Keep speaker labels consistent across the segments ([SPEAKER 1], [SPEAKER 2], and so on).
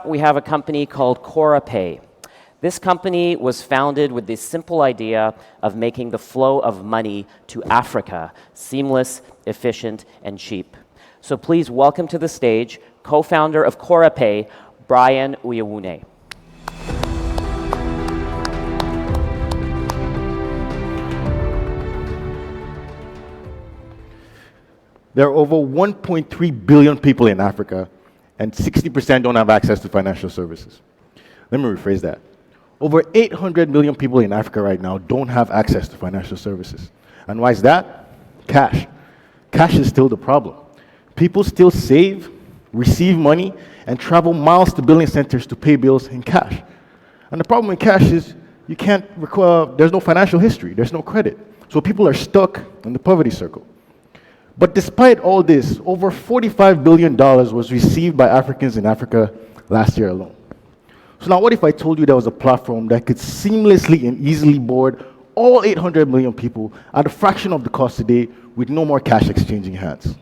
[SPEAKER 1] We have a company called Korapay. This company was founded with the simple idea of making the flow of money to Africa seamless, efficient, and cheap. So please welcome to the stage co-founder of Korapay, Bryan Uyanwune.
[SPEAKER 2] There are over 1.3 billion people in Africa, and 60% don't have access to financial services. Let me rephrase that. Over 800 million people in Africa right now don't have access to financial services. And why is that? Cash. Cash is still the problem. People still save, receive money, and travel miles to billing centers to pay bills in cash. And the problem with cash is you can't there's no financial history, there's no credit. So people are stuck in the poverty circle. But despite all this, over $45 billion was received by Africans in Africa last year alone. So now what if I told you there was a platform that could seamlessly and easily board all 800 million people at a fraction of the cost today with no more cash exchanging hands?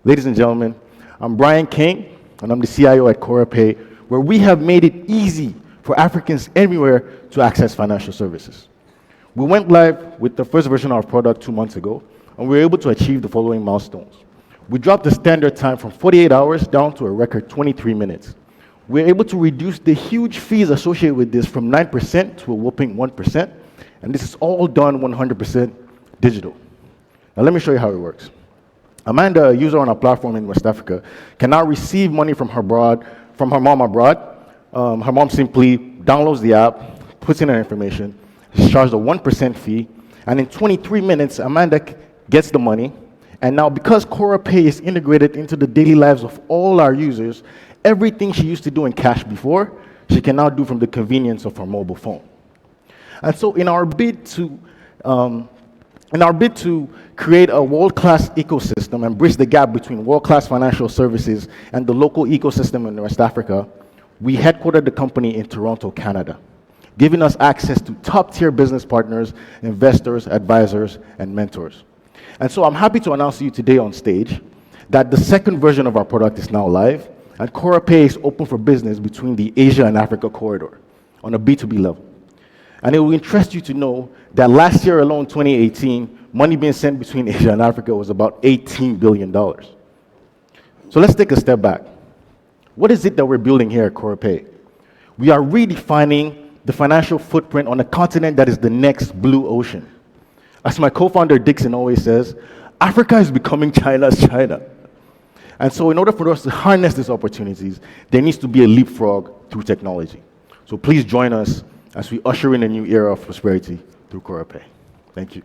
[SPEAKER 2] Ladies and gentlemen, I'm Brian King, and I'm the CIO at Korapay, where we have made it easy for Africans everywhere to access financial services. We went live with the first version of our product 2 months ago, and we were able to achieve the following milestones. We dropped the standard time from 48 hours down to a record 23 minutes. We were able to reduce the huge fees associated with this from 9% to a whopping 1%, and this is all done 100% digital. Now let me show you how it works. Amanda, a user on our platform in West Africa, can now receive money from her mom abroad. Her mom simply downloads the app, puts in her information, is charged a 1% fee, and in 23 minutes, Amanda gets the money. And now because Korapay is integrated into the daily lives of all our users, everything she used to do in cash before, she can now do from the convenience of her mobile phone. And so in our bid to create a world-class ecosystem and bridge the gap between world-class financial services and the local ecosystem in West Africa, we headquartered the company in Toronto, Canada, giving us access to top-tier business partners, investors, advisors, and mentors. And so I'm happy to announce to you today on stage that the second version of our product is now live, and Korapay is open for business between the Asia and Africa corridor on a B2B level. And it will interest you to know that last year alone, 2018, money being sent between Asia and Africa was about $18 billion. So let's take a step back. What is it that we're building here at Korapay? We are redefining the financial footprint on a continent that is the next blue ocean. As my co-founder Dixon always says, Africa is becoming China's China. And so in order for us to harness these opportunities, there needs to be a leapfrog through technology. So please join us as we usher in a new era of prosperity through Korapay. Thank you.